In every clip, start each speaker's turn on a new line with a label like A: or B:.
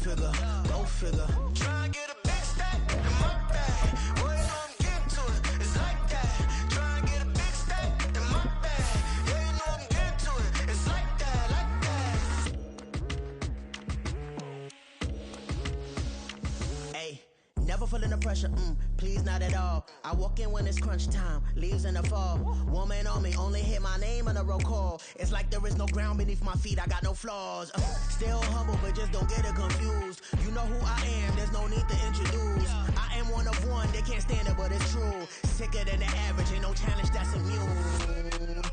A: figure, go figure. Try and get a big stack in my bag. Boy, you know I'm getting to it. It's like that. Try and get a big stack in my bag. Yeah, you know I'm getting to it. It's like that, like that. Hey, never feeling the pressure, please not at all. I walk in when it's crunch time, leaves in the fall. Woman on me, only hit my name on a roll call. It's like there is no ground beneath my feet, I got no flaws. Still humble, but just don't get it confused. You know who I am, there's no need to introduce. I am one of one, they can't stand it, but it's true. Sicker than the average, ain't no challenge that's immune.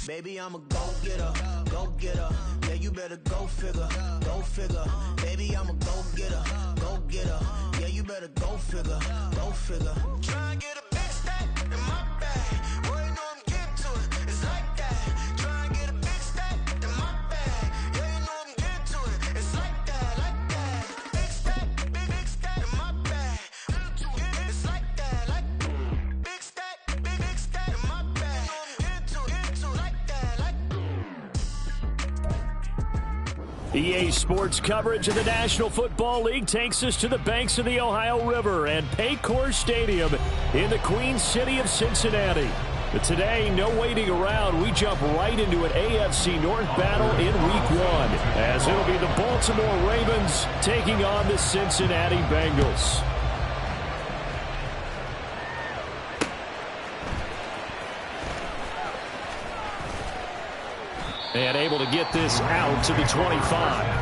A: Baby, I'm a go-getter, go-getter. Yeah, you better go figure, go figure. Baby, I'm a go-getter, go-getter. Yeah, you better go figure, go figure. Try and get a big stack in my bag. Boy, you know I'm getting to it. It's like that. Try and get a big stack in my bag. Yeah, you know I'm getting to it. It's like that, like that. Big stack, big stack in my bag. It's like that, like big stack in my bag.
B: EA Sports coverage of the National Football League takes us to the banks of the Ohio River and Paycor Stadium in the Queen City of Cincinnati. But today, no waiting around. We jump right into an AFC North battle in Week 1, as it'll be the Baltimore Ravens taking on the Cincinnati Bengals. And able to get this out to the 25.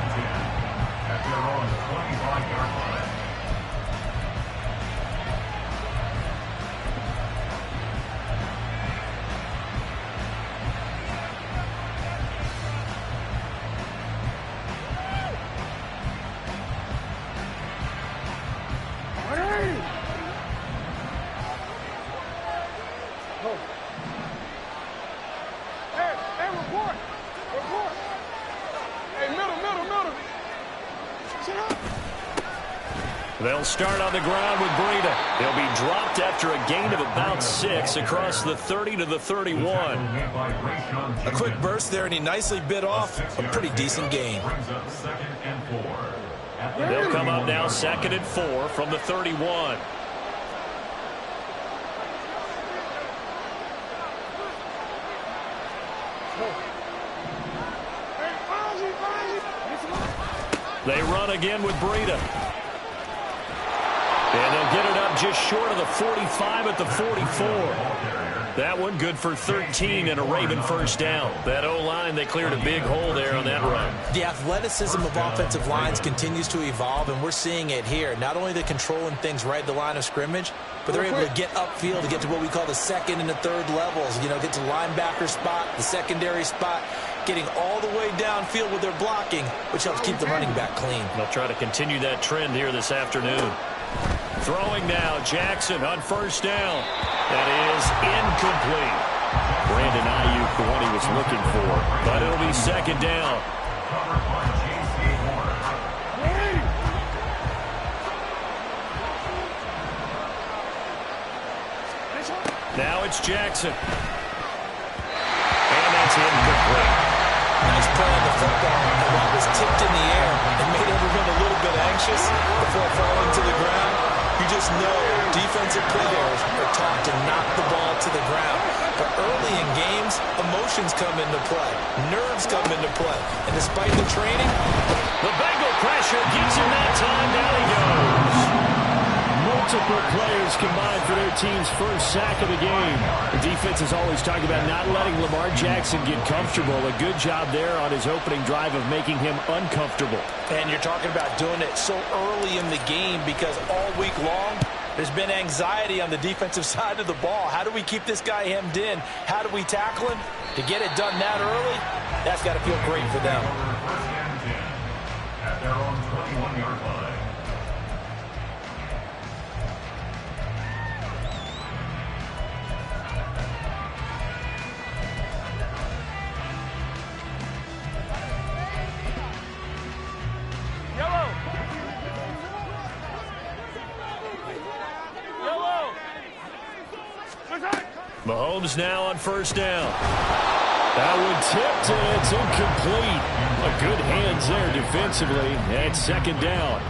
B: They'll start on the ground with Breida. He'll be dropped after a gain of about 6 across the 30 to the 31.
C: A quick burst there, and he nicely bit off a pretty decent gain.
B: They'll come up now 2nd and 4 from the 31. They run again with Breida. And they'll get it up just short of the 45 at the 44. That one good for 13 and a Raven first down. That O-line, they cleared a big hole there on that run.
C: The athleticism of offensive lines continues to evolve, and we're seeing it here. Not only the controlling things right at the line of scrimmage, but they're able to get upfield to get to what we call the second and the third levels. You know, get to linebacker spot, the secondary spot, getting all the way downfield with their blocking, which helps keep the running back clean.
B: They'll try to continue that trend here this afternoon. Throwing now, Jackson on first down. That is incomplete. Brandon Ayuk, the one he was looking for. But it'll be 2nd down. Now it's Jackson. And that's incomplete.
C: Nice play on the football. The ball was tipped in the air and made everyone a little bit anxious before falling to the ground. You just know defensive players are taught to knock the ball to the ground. But early in games, emotions come into play. Nerves come into play. And despite the training,
B: the Bengal pressure gets him that time. Down he goes. Multiple players combined for their team's first sack of the game. The defense is always talking about not letting Lamar Jackson get comfortable. A good job there on his opening drive of making him uncomfortable.
C: And you're talking about doing it so early in the game because all week long, there's been anxiety on the defensive side of the ball. How do we keep this guy hemmed in? How do we tackle him? To get it done that early, that's got to feel great for them.
D: At their own 21-yard line.
B: Mahomes now on first down. That one tipped, and it's incomplete. Good hands there defensively, and second down.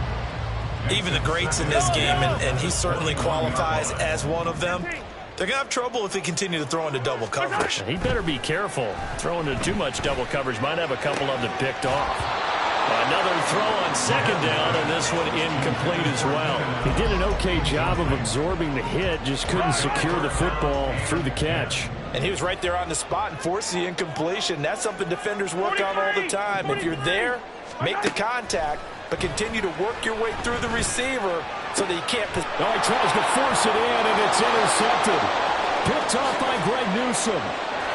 C: Even the greats in this game, and he certainly qualifies as one of them, they're going to have trouble if they continue to throw into double coverage.
B: He better be careful. Throwing into too much double coverage might have a couple of them picked off. Another throw on second down, and this one incomplete as well. He did an okay job of absorbing the hit, just couldn't secure the football through the catch.
C: And he was right there on the spot and forced the incompletion. That's something defenders work on all the time. If you're there, make the contact, but continue to work your way through the receiver so that you can't.
B: Oh, he tries to force it in, and it's intercepted. Picked off by Greg Newsome.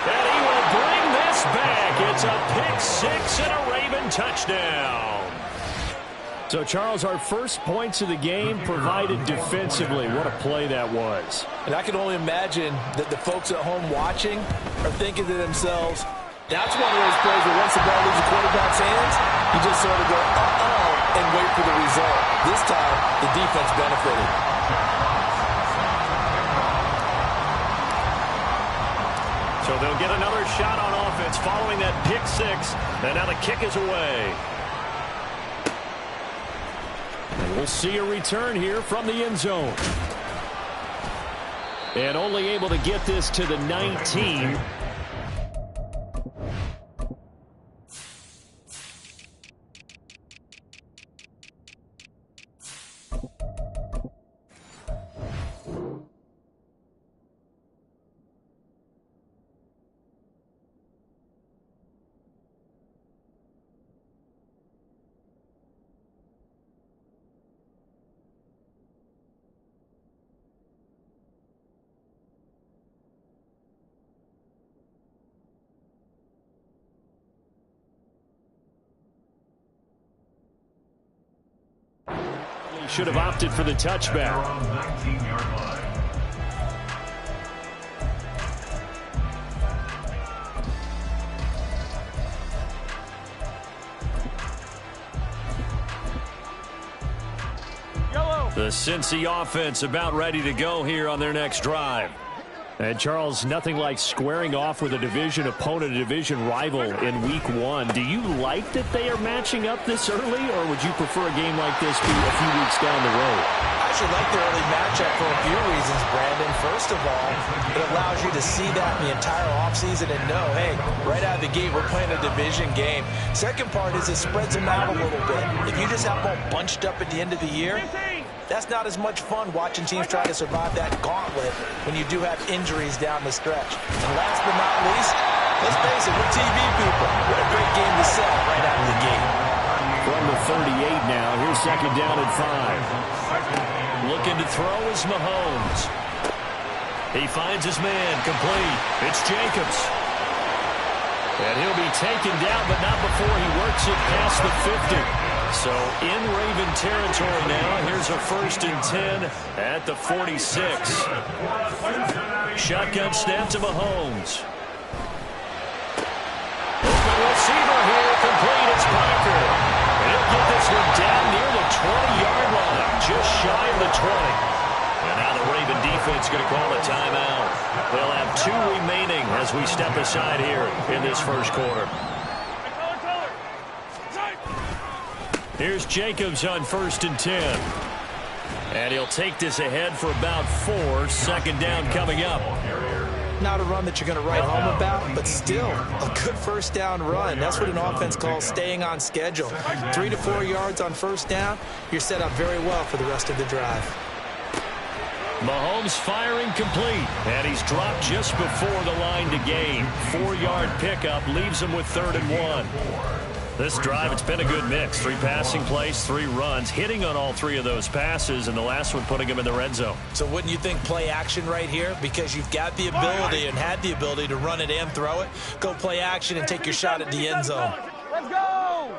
B: And he will bring this back. It's a pick six and a Raven touchdown. So, Charles, our first points of the game provided defensively. What a play that was.
C: And I can only imagine that the folks at home watching are thinking to themselves, that's one of those plays where once the ball leaves the quarterback's hands, you just sort of go, uh-oh, and wait for the result. This time, the defense benefited.
B: So they'll get another shot on offense following that pick six. And now the kick is away. And we'll see a return here from the end zone. And only able to get this to the 19. Should have opted for the touchback. The Cincy offense about ready to go here on their next drive. And, Charles, nothing like squaring off with a division opponent, a division rival in week one. Do you like that they are matching up this early, or would you prefer a game like this be a few weeks down the road?
C: I actually like the early matchup for a few reasons, Brandon. First of all, it allows you to see that in the entire offseason and know, hey, right out of the gate, we're playing a division game. Second part is it spreads them out a little bit. If you just have them all bunched up at the end of the year, that's not as much fun watching teams try to survive that gauntlet when you do have injuries down the stretch. And last but not least, let's face it, we're TV people. What a great game to sell right out of the gate.
B: From the 38 now, here's second down and 5. Looking to throw is Mahomes. He finds his man, complete. It's Jacobs. And he'll be taken down, but not before he works it past the 50. So in Raven territory now. Here's a 1st and 10 at the 46. Shotgun snap to Mahomes. Open receiver here, complete. It's Parker. And he'll get this one down near the 20-yard line, just shy of the 20. And now the Raven defense going to call a timeout. They'll have 2 remaining as we step aside here in this first quarter. Here's Jacobs on 1st and 10. And he'll take this ahead for about 4. Second down coming up.
C: Not a run that you're going to write home about, but still a good first down run. That's what an offense calls staying on schedule. 3 to 4 yards on first down, you're set up very well for the rest of the drive.
B: Mahomes firing complete. And he's dropped just before the line to gain. 4-yard pickup leaves him with 3rd and 1. This drive, it's been a good mix. 3 passing plays, 3 runs, hitting on all 3 of those passes, and the last one putting him in the red zone.
C: So wouldn't you think play action right here? Because you've got the ability and had the ability to run it and throw it. Go play action and take your shot at the end zone.
E: Let's go!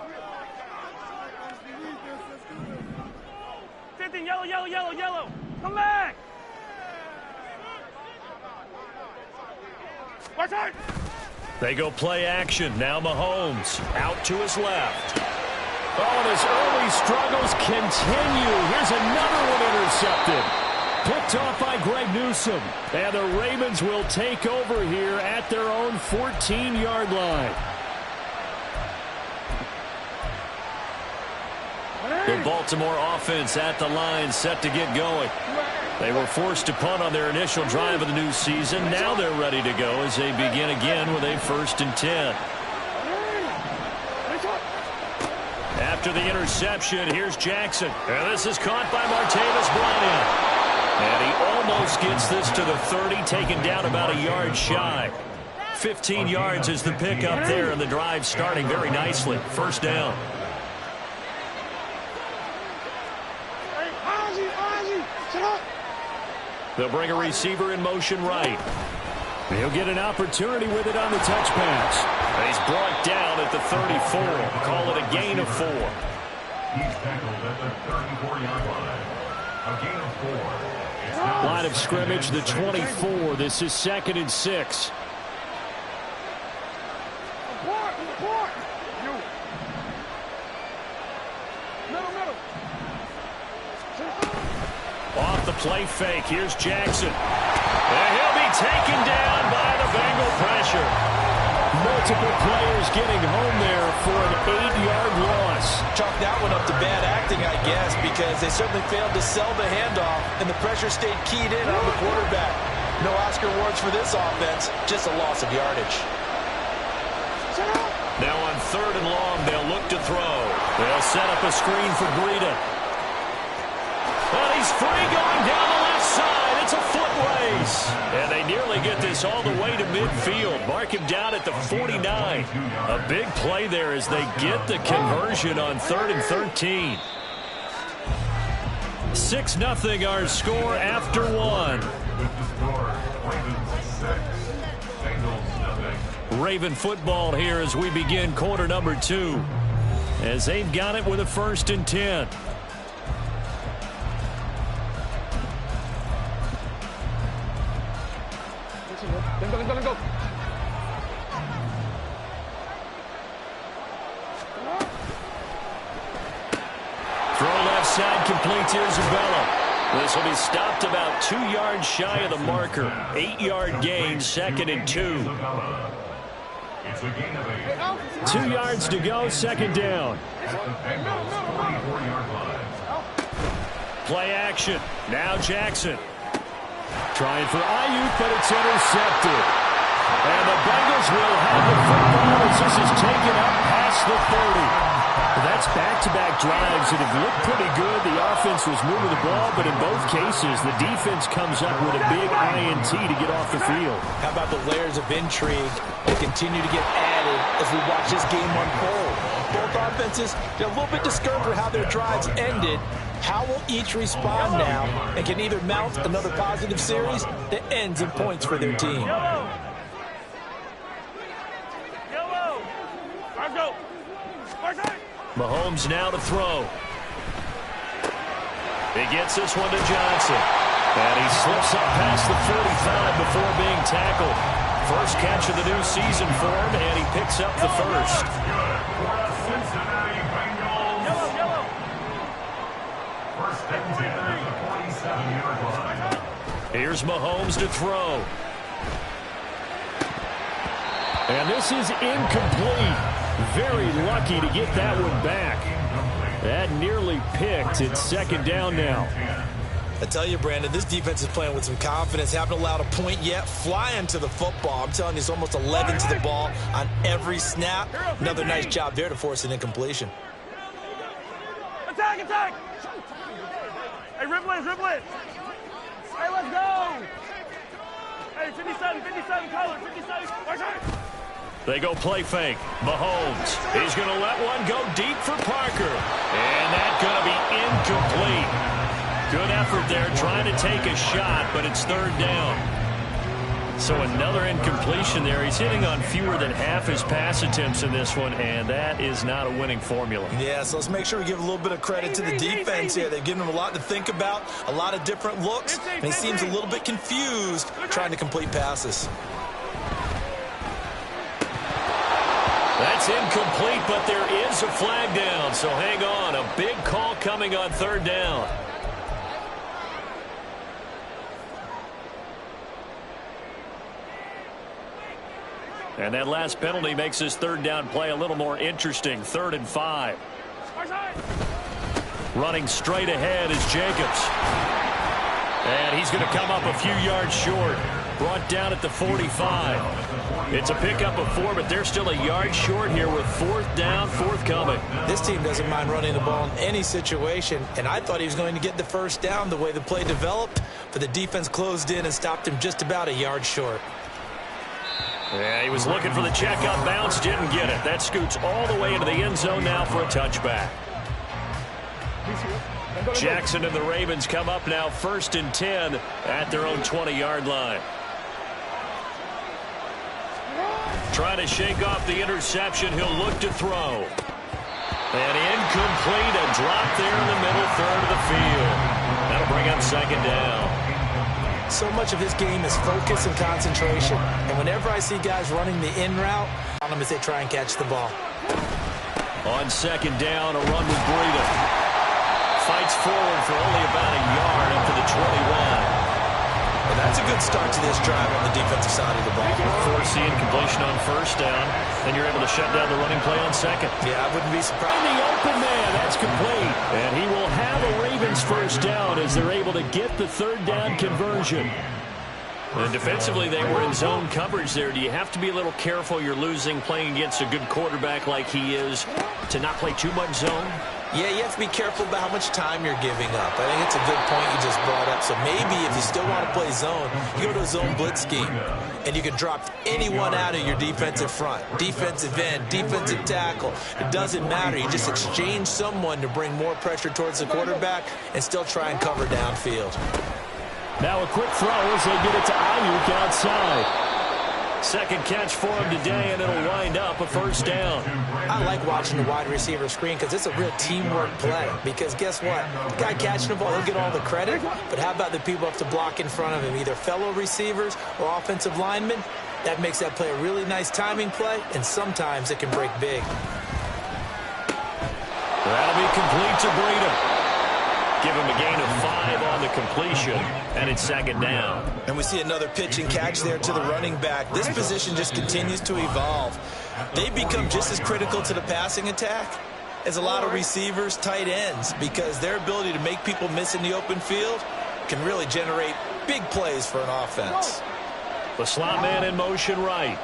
E: 15, yellow, yellow, yellow, yellow. Come back! Watch out!
B: They go play action. Now Mahomes out to his left. Oh, and his early struggles continue. Here's another one intercepted. Picked off by Greg Newsome. And the Ravens will take over here at their own 14-yard line. The Baltimore offense at the line, set to get going. They were forced to punt on their initial drive of the new season. Now they're ready to go as they begin again with a 1st and 10. After the interception, here's Jackson. And this is caught by Martavis Bryant. And he almost gets this to the 30, taken down about a yard shy. 15 yards is the pickup there, and the drive starting very nicely. 1st down. They'll bring a receiver in motion right. He'll get an opportunity with it on the touch pass. He's brought down at the 34. Call it a gain of 4.
D: He's tackled at the 34-yard line. A gain of 4.
B: Line of scrimmage, the 24. This is 2nd and 6. Off the play fake, here's Jackson. And he'll be taken down by the Bengal pressure. Multiple players getting home there for an 8-yard loss.
C: Chalk that one up to bad acting, I guess, because they certainly failed to sell the handoff, and the pressure stayed keyed in on the quarterback. No Oscar awards for this offense, just a loss of yardage.
B: Now on 3rd and long, they'll look to throw. They'll set up a screen for Breida. Well, he's free going down the left side. It's a foot race. And they nearly get this all the way to midfield. Mark him down at the 49. A big play there as they get the conversion on 3rd and 13. 6-0 our score after 1. Raven football here as we begin quarter number 2. As they've got it with a 1st and 10. Throw left side, complete to Isabella. This will be stopped about 2 yards shy of the marker. 8-yard gain, 2nd and 2. 2 yards to go, 2nd down. Play action. Now Jackson. Trying for Ayuk, but it's intercepted. And the Bengals will have the football as this is taken up past the 30. That's back-to-back drives that have looked pretty good. The offense was moving the ball, but in both cases, the defense comes up with a big INT to get off the field.
C: How about the layers of intrigue that continue to get added as we watch this game unfold? Both offenses get a little bit discouraged for how their drives ended. How will each respond now and can either mount another positive series that ends in points for their team?
B: Mahomes now to throw. He gets this one to Johnson. And he slips up past the 45 before being tackled. First catch of the new season for him, and he picks up the first. Here's Mahomes to throw. And this is incomplete. Very lucky to get that one back. That nearly picked. It's 2nd down now.
C: I tell you, Brandon, this defense is playing with some confidence. Haven't allowed a point yet. Flying to the football. I'm telling you, it's almost 11 to the ball on every snap. Another nice job there to force an incompletion.
E: Attack, attack! Hey, Riblet, Riblet! Hey, let's go! Hey, 57, color, 57, watch out!
B: They go play fake. Mahomes. He's going to let one go deep for Parker. And that's going to be incomplete. Good effort there trying to take a shot, but it's 3rd down. So another incompletion there. He's hitting on fewer than half his pass attempts in this one, and that is not a winning formula.
C: Yeah, so let's make sure we give a little bit of credit to the defense here. They've given him a lot to think about, a lot of different looks, and he seems a little bit confused trying to complete passes.
B: That's incomplete, but there is a flag down, so hang on. A big call coming on 3rd down. And that last penalty makes this third down play a little more interesting. 3rd and 5. Running straight ahead is Jacobs. And he's going to come up a few yards short. Brought down at the 45. It's a pickup of 4, but they're still a yard short here with 4th down forthcoming.
C: This team doesn't mind running the ball in any situation, and I thought he was going to get the first down the way the play developed, but the defense closed in and stopped him just about a yard short.
B: Yeah, he was looking for the check-up bounce, didn't get it. That scoots all the way into the end zone now for a touchback. Jackson and the Ravens come up now 1st and 10 at their own 20-yard line. Trying to shake off the interception. He'll look to throw. And incomplete. A drop there in the middle third of the field. That'll bring up 2nd down.
C: So much of his game is focus and concentration. And whenever I see guys running the in route, on them as they try and catch the ball.
B: On 2nd down, a run with Breida. Fights forward for only about a yard up to the 21.
C: And that's a good start to this drive on the defensive side of the ball.
B: Forcing completion on 1st down, and you're able to shut down the running play on 2nd.
C: Yeah, I wouldn't be surprised.
B: And the open man, that's complete. And he will have a Ravens 1st down as they're able to get the 3rd down conversion. And defensively, they were in zone coverage there. Do you have to be a little careful? You're losing playing against a good quarterback like he is to not play too much zone?
C: Yeah, you have to be careful about how much time you're giving up. I think it's a good point you just brought up. So maybe if you still want to play zone, you go to a zone blitz scheme, and you can drop anyone out of your defensive front. Defensive end, defensive tackle. It doesn't matter. You just exchange someone to bring more pressure towards the quarterback and still try and cover downfield.
B: Now a quick throw as they get it to Ayuk outside. 2nd catch for him today, and it'll wind up a 1st down.
C: I like watching the wide receiver screen because it's a real teamwork play. Because guess what? The guy catching the ball, he'll get all the credit. But how about the people up to block in front of him, either fellow receivers or offensive linemen? That makes that play a really nice timing play, and sometimes it can break big.
B: That'll be complete to Breida. Give him a gain of 5 on the completion, and it's 2nd down.
C: And we see another pitch and catch there to the running back. This position just continues to evolve. They become just as critical to the passing attack as a lot of receivers, tight ends, because their ability to make people miss in the open field can really generate big plays for an offense.
B: The slot man in motion right.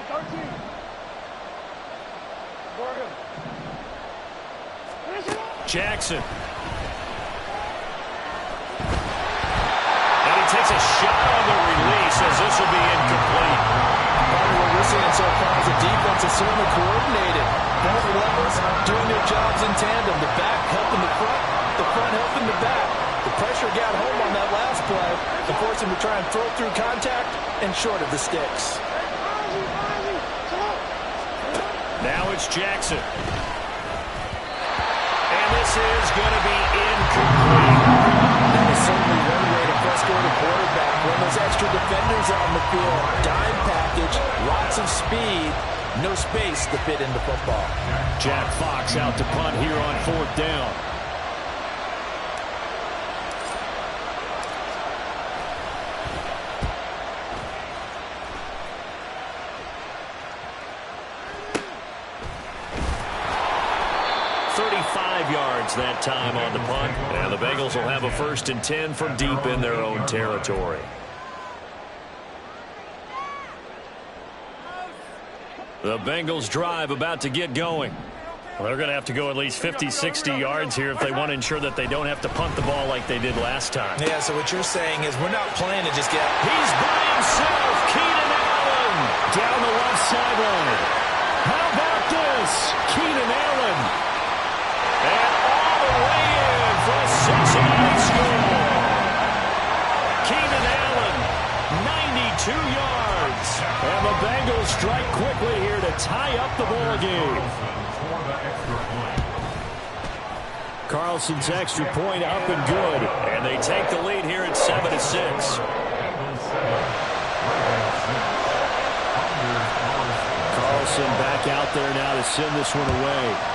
E: 13.
B: Jackson. And he takes a shot on the release as this will be incomplete.
C: What we're seeing so far is the defense is certainly coordinated. Both levels doing their jobs in tandem. The back helping the front helping the back. The pressure got home on that last play and forced him to try and throw through contact and short of the sticks.
B: Now it's Jackson. And this is going to be incomplete.
C: That is certainly one way to frustrate a quarterback. When those extra defenders on the field, dime package, lots of speed, no space to fit into football.
B: Jack Fox out to punt here on 4th down. Yards that time on the punt, and the Bengals will have a 1st and 10 from deep in their own territory. The Bengals drive about to get going. Well, they're going to have to go at least 50, 60 yards here if they want to ensure that they don't have to punt the ball like they did last time.
C: Yeah, so what you're saying is we're not playing to just get...
B: He's by himself, Keenan Allen, down the left sideline. How about this? Keenan Allen. And all the way in for a Cincinnati score. Keenan Allen, 92 yards. And the Bengals strike quickly here to tie up the ball game. Carlson's extra point up and good. And they take the lead here at 7-6. Carlson back out there now to send this one away.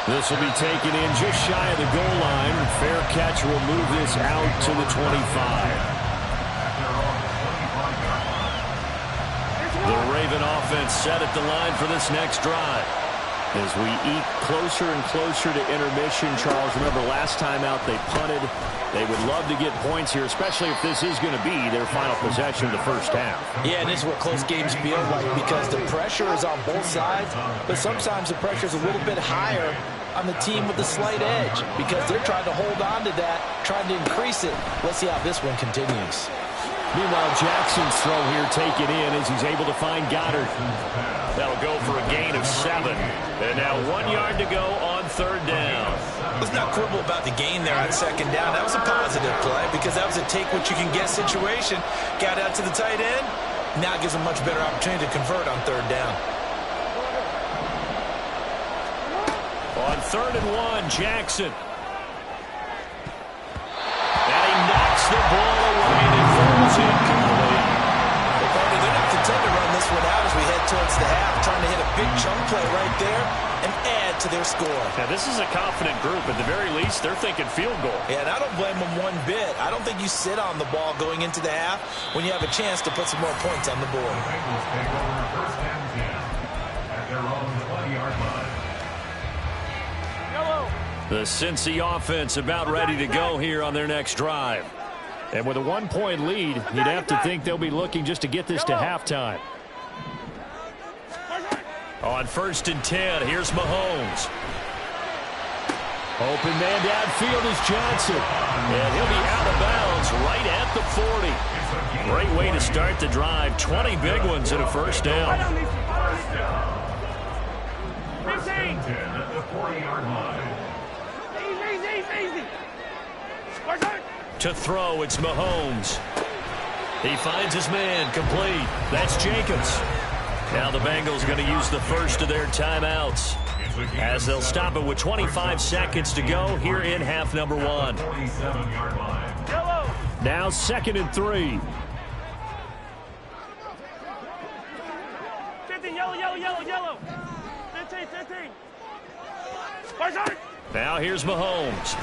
B: This will be taken in just shy of the goal line. Fair catch will move this out to the 25. The Raven offense set at the line for this next drive. As we eat closer and closer to intermission, Charles, remember last time out they punted. They would love to get points here, especially if this is going to be their final possession of the first half.
C: Yeah, and this is what close games feel like because the pressure is on both sides, but sometimes the pressure is a little bit higher on the team with the slight edge because they're trying to hold on to that, trying to increase it. Let's see how this one continues.
B: Meanwhile, Jackson's throw here taken in as he's able to find Goddard. That'll go for a gain of 7. And now 1 yard to go on third down.
C: Let's not quibble about the gain there on second down. That was a positive play because that was a take-what-you-can-get situation. Got out to the tight end. Now gives a much better opportunity to convert on third down.
B: On 3rd and 1, Jackson. And he knocks the ball away and it falls incomplete.
C: They're not content to run this one out as we head towards the half, trying to hit a big chunk play right there and add to their score.
B: Now, this is a confident group. At the very least, they're thinking field goal.
C: Yeah, and I don't blame them one bit. I don't think you sit on the ball going into the half when you have a chance to put some more points on the board.
D: The Bengals take over first and 10 at their own 20-yard line.
B: The Cincy offense about ready to go here on their next drive. And with a 1-point lead, you'd have to think they'll be looking just to get this to halftime. On 1st and 10, here's Mahomes. Open man downfield is Johnson. And he'll be out of bounds right at the 40. Great way to start the drive. 20 big ones and a first down.
D: 15 at the 40-yard line.
E: Easy.
B: To throw, it's Mahomes. He finds his man, complete. That's Jacobs. Now the Bengals going to use the first of their timeouts as they'll stop it with 25 seconds to go here in half number 1.
D: 47-yard line.
B: Now 2nd and 3.
E: 15, yellow. 15.
B: Now here's Mahomes.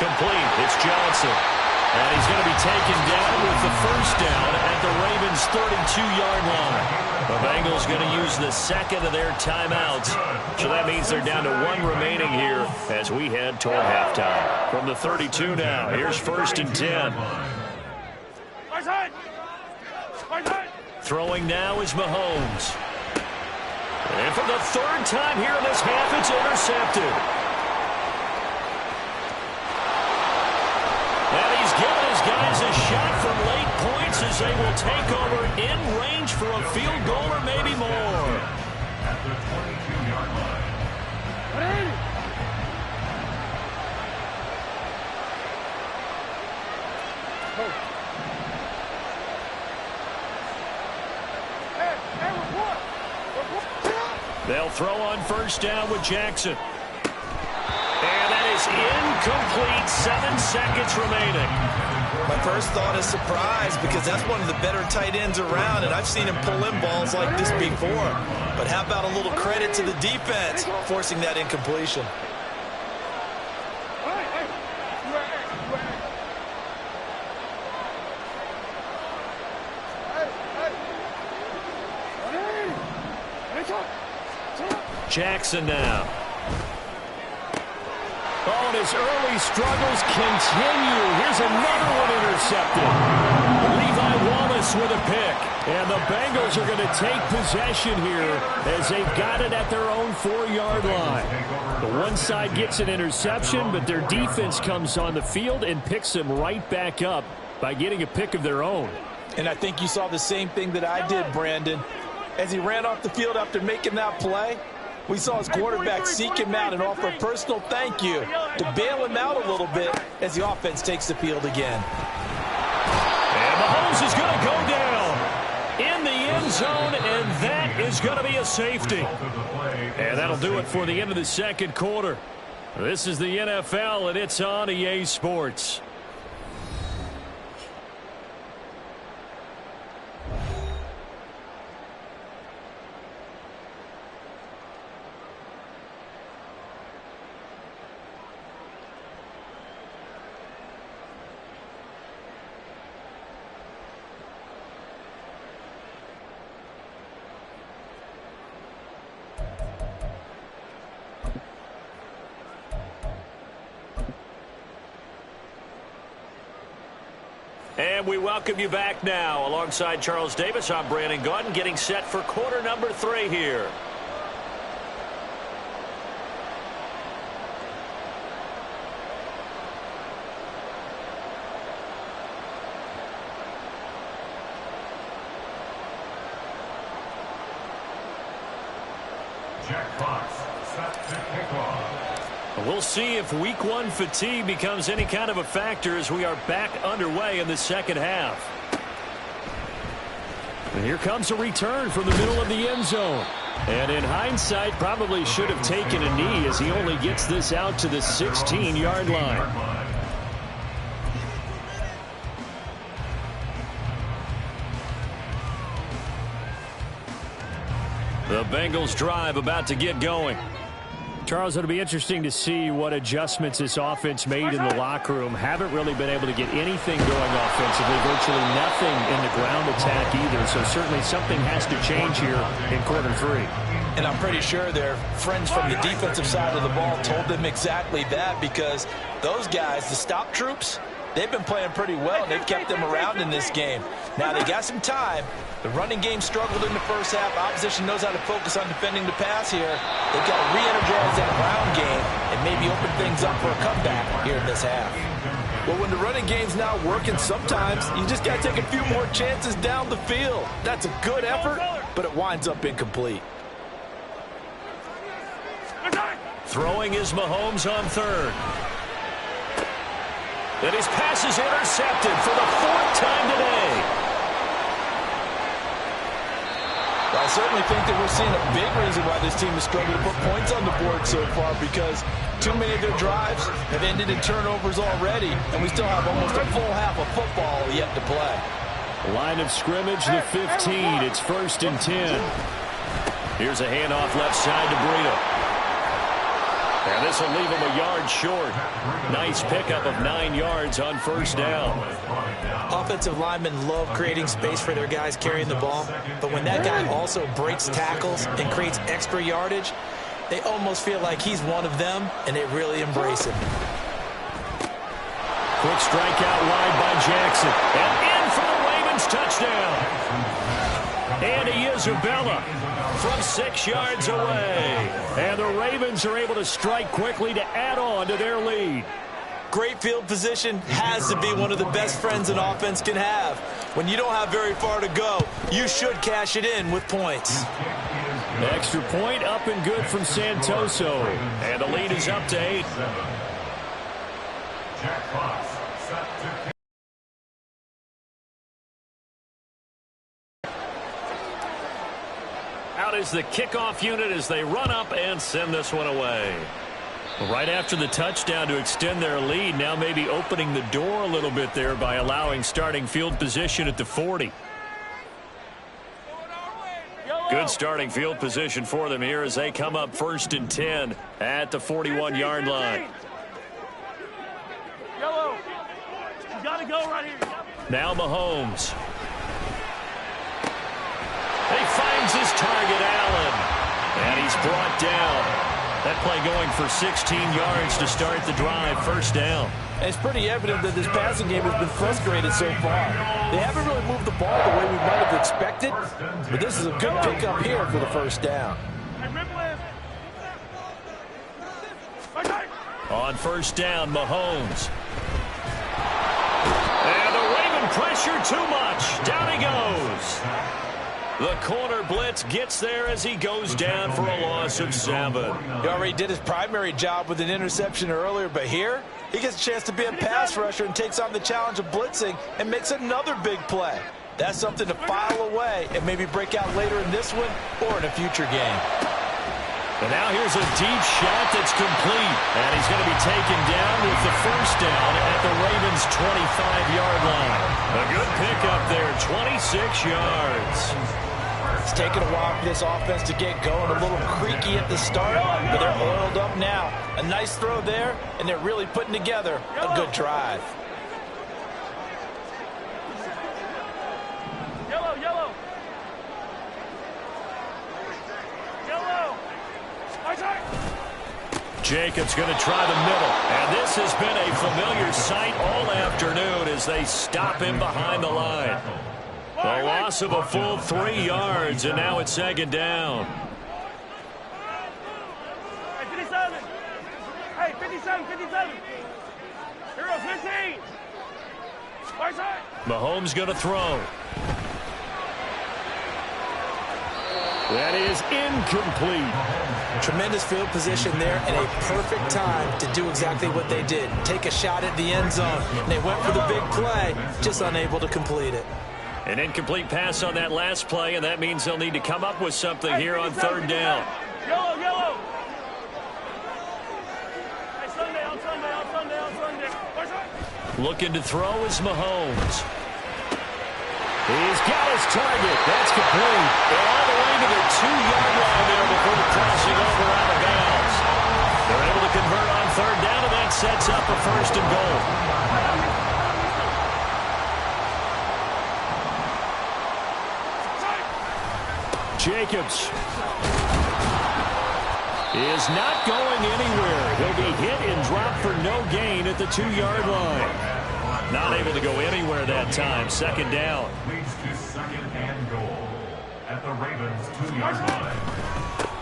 B: Complete. It's Johnson. And he's going to be taken down with the first down at the Ravens' 32-yard line. The Bengals going to use the second of their timeouts. So that means they're down to 1 remaining here as we head toward halftime. From the 32 now, here's 1st and 10. Throwing now is Mahomes. And for the 3rd time here in this half, it's intercepted. And he's given his guys a shot from late points as they will take over in range for a field goal or maybe more.
D: At the 22-yard line.
B: They'll throw on 1st down with Jackson. And that is incomplete. 7 seconds remaining.
C: My first thought is surprise because that's one of the better tight ends around, and I've seen him pull in balls like this before. But how about a little credit to the defense forcing that incompletion?
B: Jackson now. Oh, and his early struggles continue. Here's another one intercepted. Levi Wallace with a pick. And the Bengals are going to take possession here as they've got it at their own 4-yard line. The one side gets an interception, but their defense comes on the field and picks them right back up by getting a pick of their own.
C: And I think you saw the same thing that I did, Brandon. As he ran off the field after making that play, we saw his quarterback seek him out and offer a personal thank you to bail him out a little bit as the offense takes the field again.
B: And Mahomes is going to go down in the end zone, and that is going to be a safety. And that'll do it for the end of the second quarter. This is the NFL, and it's on EA Sports. And we welcome you back now. Alongside Charles Davis, I'm Brandon Gaudin, getting set for quarter number 3 here.
D: Jack Fox, set to kick off.
B: We'll see if week 1 fatigue becomes any kind of a factor as we are back underway in the second half. And here comes a return from the middle of the end zone. And in hindsight, probably should have taken a knee as he only gets this out to the 16-yard line. The Bengals drive about to get going. Charles, it'll be interesting to see what adjustments this offense made in the locker room. Haven't really been able to get anything going offensively, virtually nothing in the ground attack either. So certainly something has to change here in quarter 3.
C: And I'm pretty sure their friends from the defensive side of the ball told them exactly that, because those guys, the stop troops, they've been playing pretty well. They've kept them around in this game. Now they got some time. The running game struggled in the first half. Opposition knows how to focus on defending the pass here. They've got to re-energize that ground game and maybe open things up for a comeback here in this half. Well, when the running game's not working, sometimes you just got to take a few more chances down the field. That's a good effort, but it winds up incomplete.
B: Throwing is Mahomes on 3rd. And his pass is intercepted for the 4th time today.
C: I certainly think that we're seeing a big reason why this team has struggled to put points on the board so far, because too many of their drives have ended in turnovers already, and we still have almost a full half of football yet to play.
B: Line of scrimmage, the 15. It's 1st and 10. Here's a handoff left side to Breida. And this will leave him a yard short. Nice pickup of 9 yards on 1st down.
C: Offensive linemen love creating space for their guys carrying the ball, but when that guy also breaks tackles and creates extra yardage, they almost feel like he's one of them, and they really embrace him.
B: Quick strike out wide by Jackson. And in for the Ravens touchdown. And Isabella from 6 yards away. And the Ravens are able to strike quickly to add on to their lead.
C: Great field position has to be one of the best friends an offense can have. When you don't have very far to go, you should cash it in with points.
B: Extra point up and good from Santoso. And the lead is up to 8.
D: Jack Fox, set to kick.
B: Out is the kickoff unit as they run up and send this one away. Right after the touchdown to extend their lead, now maybe opening the door a little bit there by allowing starting field position at the 40. Good starting field position for them here as they come up 1st and 10 at the 41-yard line.
E: Yellow, you got to go right here.
B: Now Mahomes. He finds his target, Allen, and he's brought down. That play going for 16 yards to start the drive, 1st down.
C: And it's pretty evident that this passing game has been frustrated so far. They haven't really moved the ball the way we might have expected, but this is a good pickup here for the 1st down.
B: On 1st down, Mahomes. And the Raven pressure too much. Down he goes. The corner blitz gets there as he goes down for a loss of 7.
C: He already did his primary job with an interception earlier, but here he gets a chance to be a pass rusher and takes on the challenge of blitzing and makes another big play. That's something to file away and maybe break out later in this one or in a future game.
B: And now here's a deep shot that's complete. And he's going to be taken down with the 1st down at the Ravens' 25-yard line. A good pickup there, 26 yards.
C: It's taken a while for this offense to get going. A little creaky at the start, but they're oiled up now. A nice throw there, and they're really putting together a good drive.
E: Yellow, yellow. Yellow.
B: Jacobs going to try the middle. And this has been a familiar sight all afternoon as they stop him behind the line. A loss of a full 3 yards, and now it's second down.
E: Hey, 57. Hey, 57, 57. Here goes 15. Right side.
B: Mahomes going to throw. That is incomplete.
C: Tremendous field position there and a perfect time to do exactly what they did. Take a shot at the end zone. And they went for the big play, just unable to complete it.
B: An incomplete pass on that last play, and that means they'll need to come up with something here on third down.
E: Yellow, yellow. Hey, Sunday, on Sunday, on Sunday, on Sunday. Right side.
B: Looking to throw is Mahomes. He's got his target. That's complete. And all the way to the 2-yard line there before crossing over out of bounds. They're able to convert on third down, and that sets up a first and goal. Jacobs is not going anywhere. He'll be hit and dropped for no gain at the 2-yard line. Not able to go anywhere that time. Second down.
D: Leads to second and goal at the Ravens' 2-yard line.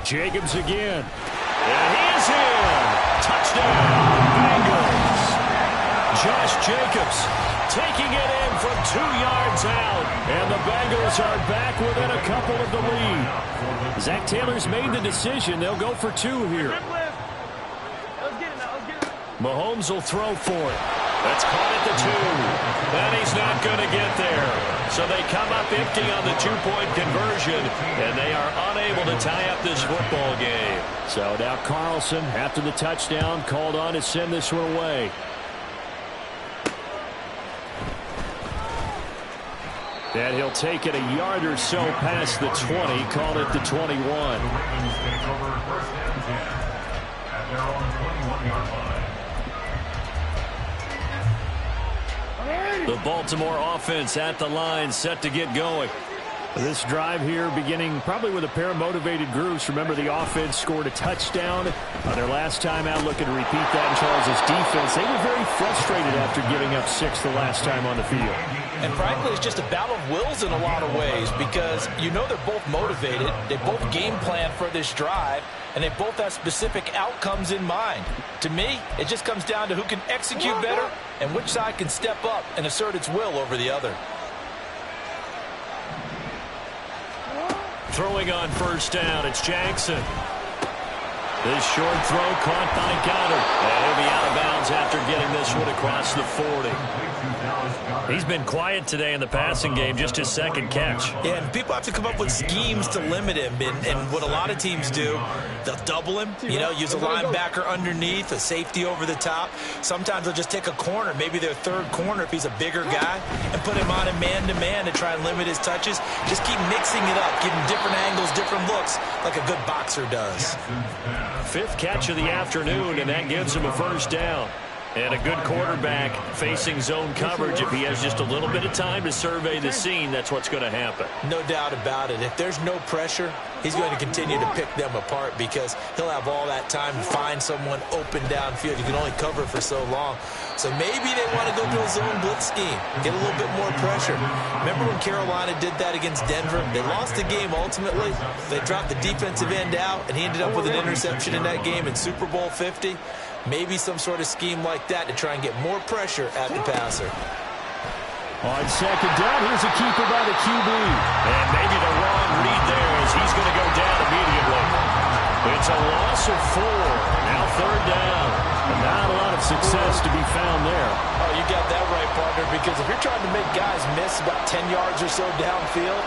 B: Jacobs again. And he's in. Touchdown, Bengals. Josh Jacobs taking it in from 2 yards out. And the Bengals are back within a couple of the lead. Zach Taylor's made the decision. They'll go for 2 here.
E: Let's get it now. Let's get it.
B: Mahomes will throw for it. That's caught at the 2. And he's not going to get there. So they come up empty on the 2-point conversion, and they are unable to tie up this football game. So now Carlson, after the touchdown, called on to send this one away. And he'll take it a yard or so past the 20, called it the 21.
D: The Ravens take over first and 10 at their own 21-yard line.
B: The Baltimore offense at the line, set to get going. This drive here beginning probably with a pair of motivated groups. Remember, the offense scored a touchdown on their last time out, looking to repeat that in Charles' defense. They were very frustrated after giving up 6 the last time on the field.
C: And frankly, it's just a battle of wills in a lot of ways because you know they're both motivated. They both game plan for this drive, and they both have specific outcomes in mind. To me, it just comes down to who can execute better and which side can step up and assert its will over the other.
B: Throwing on first down, it's Jackson. This short throw caught by Goddard. And he'll be out of bounds after getting this one across the 40. He's been quiet today in the passing game, just his second catch.
C: Yeah, and people have to come up with schemes to limit him. And what a lot of teams do, they'll double him, use a linebacker underneath, a safety over the top. Sometimes they'll just take a corner, maybe their third corner if he's a bigger guy, and put him on a man-to-man to try and limit his touches. Just keep mixing it up, giving different angles, different looks, like a good boxer does.
B: 5th catch of the afternoon, and that gives him a first down. And a good quarterback facing zone coverage. If he has just a little bit of time to survey the scene, that's what's going to happen.
C: No doubt about it. If there's no pressure, he's going to continue to pick them apart because he'll have all that time to find someone open downfield. You can only cover for so long. So maybe they want to go to a zone blitz scheme, get a little bit more pressure. Remember when Carolina did that against Denver? They lost the game ultimately. They dropped the defensive end out, and he ended up with an interception in that game in Super Bowl 50. Maybe some sort of scheme like that to try and get more pressure at the passer.
B: On second down, here's a keeper by the QB. And maybe the wrong read there as he's going to go down immediately. It's a loss of 4. Now third down. And not a lot of success to be found there.
C: Oh, you got that right, partner, because if you're trying to make guys miss about 10 yards or so downfield,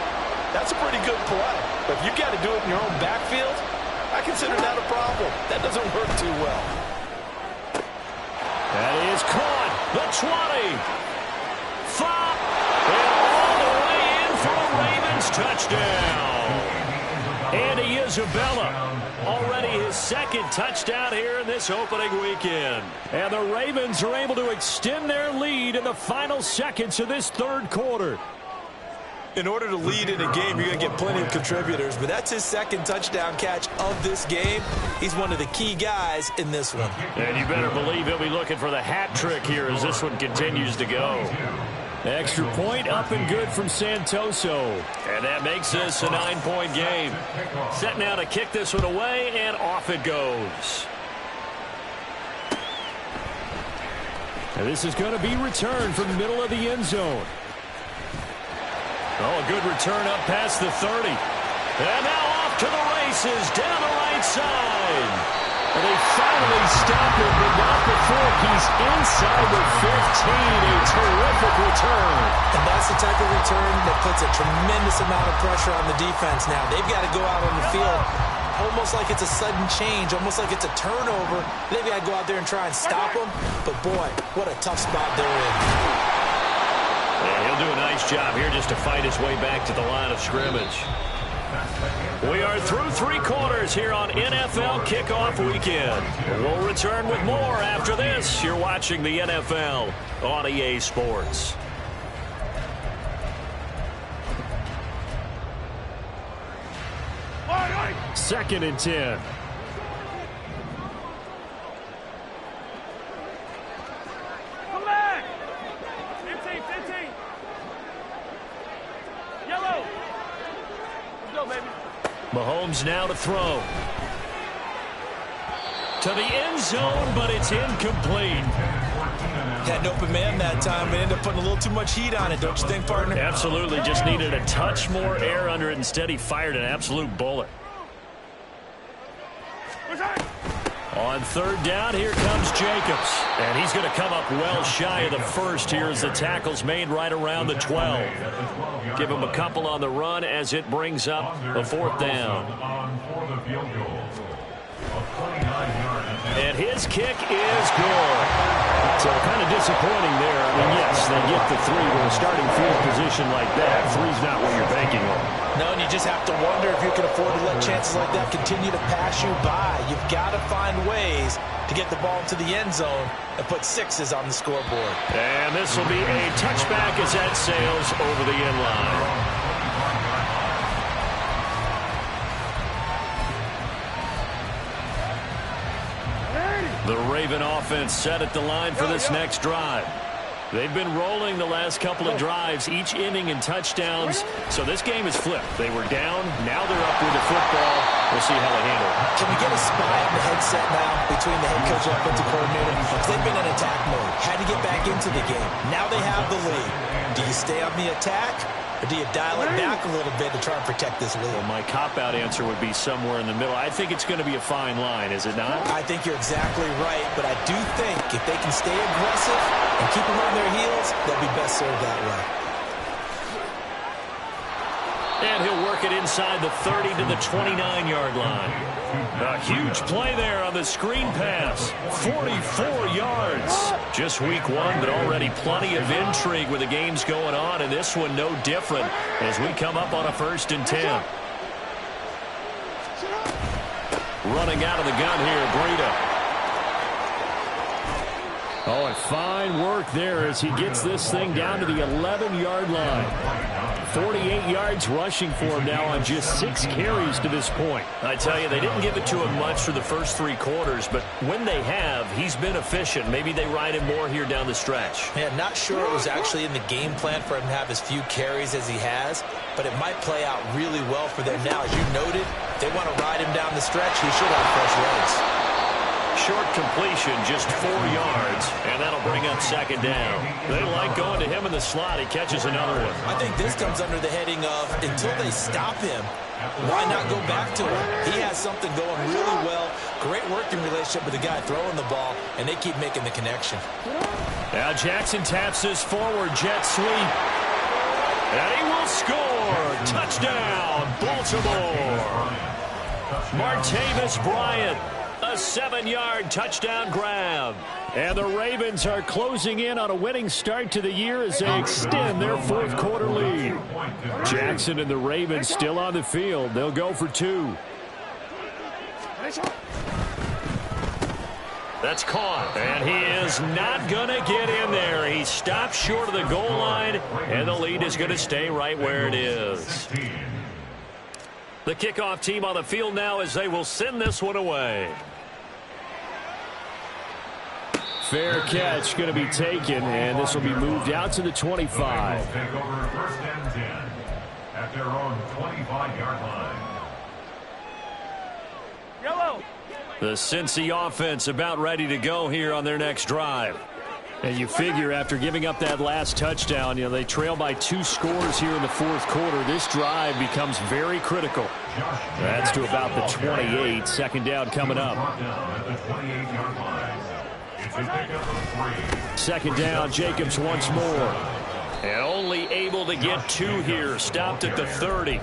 C: that's a pretty good play. But if you got to do it in your own backfield, I consider that a problem. That doesn't work too well.
B: That is caught. The 20. Flop. And all the way in for a Ravens touchdown. Andy Isabella, already his second touchdown here in this opening weekend. And the Ravens are able to extend their lead in the final seconds of this third quarter.
C: In order to lead in a game, you're going to get plenty of contributors, but that's his second touchdown catch of this game. He's one of the key guys in this one.
B: And you better believe he'll be looking for the hat trick here as this one continues to go. Extra point up and good from Santoso. And that makes this a 9-point game. Set now to kick this one away, and off it goes. And this is going to be returned from the middle of the end zone. Oh, a good return up past the 30. And now off to the races down the right side. And they finally stop him, but not before he's inside the 15. A terrific return.
C: And that's the type of return that puts a tremendous amount of pressure on the defense now. They've got to go out on the field almost like it's a sudden change, almost like it's a turnover. They've got to go out there and try and stop them. But, boy, what a tough spot they're in.
B: And he'll do a nice job here just to fight his way back to the line of scrimmage. We are through 3 quarters here on NFL Kickoff Weekend. We'll return with more after this. You're watching the NFL on EA Sports. Second and 10.
E: Come back! 15, 15. Yellow. Let's go, baby.
B: Mahomes now to throw. To the end zone, but it's incomplete.
C: Had an open man that time, but ended up putting a little too much heat on it, don't you think, partner?
B: Absolutely, just needed a touch more air under it. Instead, he fired an absolute bullet. On third down, here comes Jacobs. And he's going to come up well shy of the first here as the tackle's made right around the 12. Give him a couple on the run as it brings up a fourth down. And his kick is good. So kind of disappointing there. I mean, yes, they get the 3 with a starting field position like that. 3's not what you're banking on.
C: No, and you just have to wonder if you can afford to let chances like that continue to pass you by. You've got to find ways to get the ball into the end zone and put 6s on the scoreboard.
B: And this will be a touchback as that sails over the end line. The Raven offense set at the line for this next drive. They've been rolling the last couple of drives, each inning in touchdowns. So this game is flipped. They were down. Now they're up with the football. We'll see how they handle it.
C: Can we get a spy on the headset now between the head coach and offensive coordinator? Because they've been in attack mode. Had to get back into the game. Now they have the lead. Do you stay on the attack? Or do you dial it back a little bit to try and protect this lead?
B: Well, my cop-out answer would be somewhere in the middle. I think it's going to be a fine line, is it not?
C: I think you're exactly right, but I do think if they can stay aggressive and keep them on their heels, they'll be best served that way.
B: And he'll work it inside the 30 to the 29-yard line. A huge play there on the screen pass. 44 yards. Just week 1, but already plenty of intrigue with the games going on, and this one no different as we come up on a 1st and 10. Running out of the gun here, Breida. Oh, and fine work there as he gets this thing down to the 11-yard line. 48 yards rushing for him now on just 6 carries to this point. I tell you, they didn't give it to him much for the first 3 quarters, but when they have, he's been efficient. Maybe they ride him more here down the stretch.
C: Yeah, not sure it was actually in the game plan for him to have as few carries as he has, but it might play out really well for them now. As you noted, if they want to ride him down the stretch, he should have fresh legs.
B: Short completion, just 4 yards, and that'll bring up 2nd down. They like going to him in the slot. He catches another one.
C: I think this comes under the heading of, until they stop him, why not go back to him? He has something going really well. Great working relationship with the guy throwing the ball, and they keep making the connection.
B: Now Jackson taps this forward, jet sweep. And he will score. Touchdown, Baltimore. Martavis Bryant. A 7-yard touchdown grab. And the Ravens are closing in on a winning start to the year as they extend their 4th quarter lead. Jackson and the Ravens still on the field. They'll go for 2. That's caught, and he is not going to get in there. He stopped short of the goal line, and the lead is going to stay right where it is. The kickoff team on the field now as they will send this one away. Fair catch going to be taken, and this will be moved out to the 25.
D: Take over first and 10 at their own 25-yard line.
E: Yellow.
B: The Cincy offense about ready to go here on their next drive. And you figure after giving up that last touchdown, they trail by 2 scores here in the fourth quarter. This drive becomes very critical. That's to about the 28. Second down coming up. Second down, Jacobs once more. And only able to get 2 here. Stopped at the 30.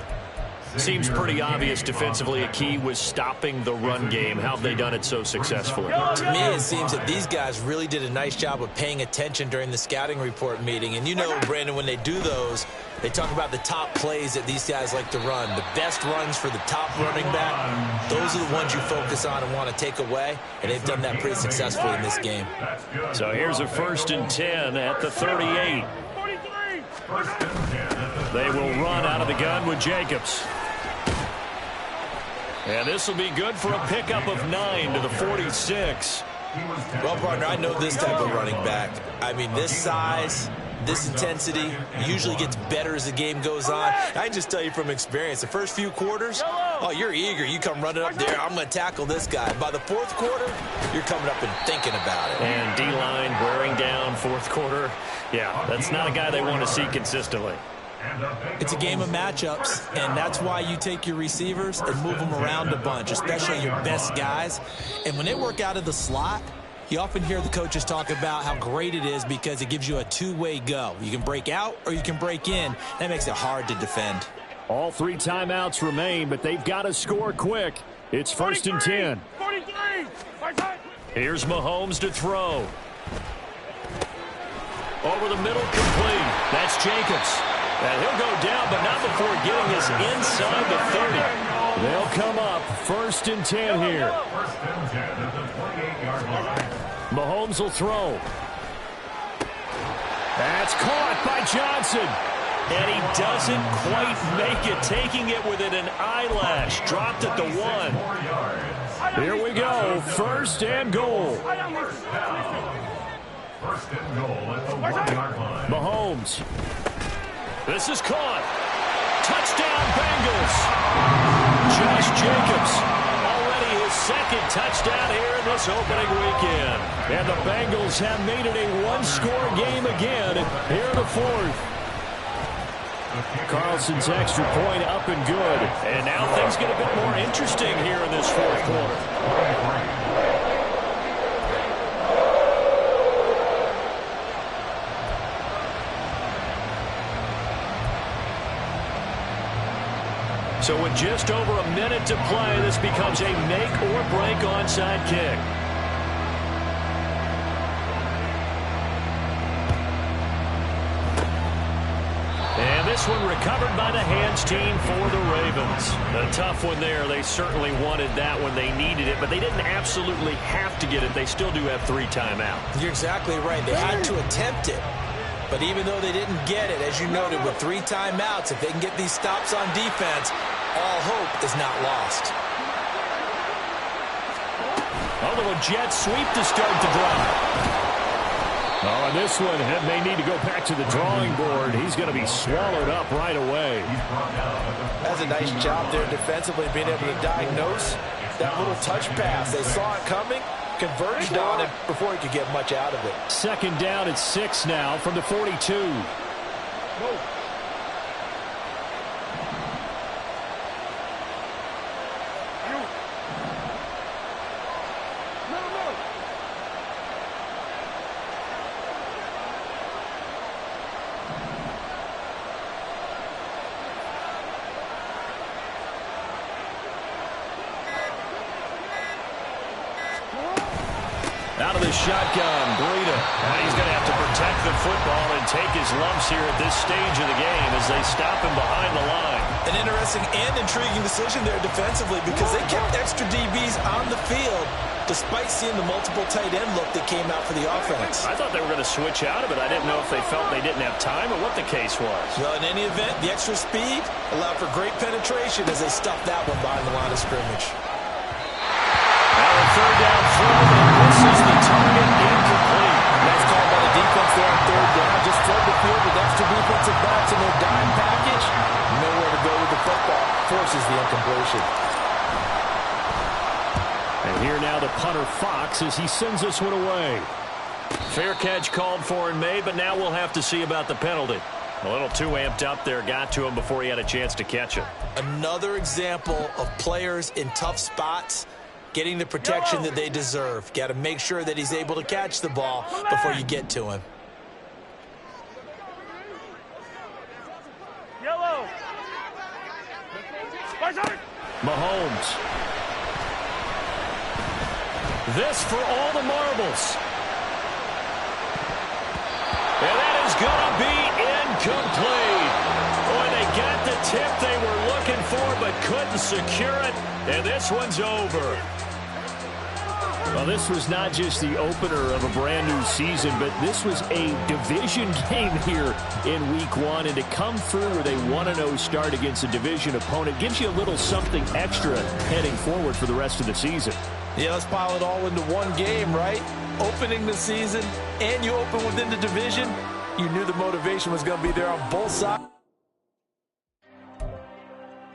B: Seems pretty obvious defensively. A key was stopping the run game. How have they done it so successfully?
C: To me, it seems that these guys really did a nice job of paying attention during the scouting report meeting. And you know, Brandon, when they do those, they talk about the top plays that these guys like to run. The best runs for the top running back, those are the ones you focus on and want to take away. And they've done that pretty successfully in this game.
B: So here's a 1st and 10 at the 38. They will run out of the gun with Jacobs. And this will be good for a pickup of 9 to the 46.
C: Well, partner, I know this type of running back. I mean, this size, this intensity usually gets better as the game goes on. I can just tell you from experience, the first few quarters, oh, you're eager. You come running up there, I'm going to tackle this guy. By the fourth quarter, you're coming up and thinking about it.
B: And D-line wearing down fourth quarter. Yeah, that's not a guy they want to see consistently.
C: It's a game of matchups, and that's why you take your receivers and move them around a bunch, especially your best guys. And when they work out of the slot, you often hear the coaches talk about how great it is because it gives you a two-way go. You can break out or you can break in. That makes it hard to defend.
B: All 3 timeouts remain, but they've got to score quick. It's 1st and 10.
E: 43.
B: Here's Mahomes to throw. Over the middle, complete. That's Jacobs. And he'll go down, but not before getting this inside the 30. They'll come up 1st and 10 here.
D: 1st and 10 at the 28-yard line.
B: Mahomes will throw. That's caught by Johnson. And he doesn't quite make it, taking it within an eyelash. Dropped at the 1. Here we go, 1st and goal.
D: First and goal at the 1-yard line.
B: Mahomes. This is caught. Touchdown, Bengals. Josh Jacobs. Already his 2nd touchdown here in this opening weekend. And the Bengals have made it a 1-score game again here in the 4th. Carlson's extra point up and good. And now things get a bit more interesting here in this 4th quarter. So with just over a minute to play, this becomes a make-or-break onside kick. And this one recovered by the hands team for the Ravens. A tough one there. They certainly wanted that when they needed it, but they didn't absolutely have to get it. They still do have 3 timeouts. You're exactly right. They had to attempt it. But even though they didn't get it, as you noted, with 3 timeouts, if they can get these stops on defense, all hope is not lost. A little jet sweep to start the drive. Oh, and this one may need to go back to the drawing board. He's going to be swallowed up right away.
C: That's a nice job there defensively, being able to diagnose that little touch pass. They saw it coming, converged on it before he could get much out of it.
B: 2nd down at 6 now from the 42.
E: Whoa.
B: Out of the shotgun, Breida. He's going to have to protect the football and take his lumps here at this stage of the game as they stop him behind the line.
C: An interesting and intriguing decision there defensively because they kept extra DBs on the field despite seeing the multiple tight end look that came out for the offense.
B: I thought they were going to switch out of it. I didn't know if they felt they didn't have time or what the case was.
C: Well, in any event, the extra speed allowed for great penetration as they stuffed that one behind the line of scrimmage.
B: Now a third down throw, and this is the target incomplete.
C: Nice call by the defense there on third down. Just flood the field with extra defensive backs in their dime package. Nowhere to go with the football. Forces the incompletion.
B: And here now the punter Fox as he sends this one away. Fair catch called for and made, but now we'll have to see about the penalty. A little too amped up there, got to him before he had a chance to catch it.
C: Another example of players in tough spots getting the protection that they deserve. Got to make sure that he's able to catch the ball before you get to him.
E: Yellow.
B: Mahomes. This for all the marbles. And that is going to be incomplete. Boy, they got the tip they were looking for but couldn't secure it. And this one's over. Well, this was not just the opener of a brand new season, but this was a division game here in week 1. And to come through with a 1-0 start against a division opponent gives you a little something extra heading forward for the rest of the season.
C: Yeah, let's pile it all into one game, right? Opening the season, and you open within the division. You knew the motivation was going to be there on both sides.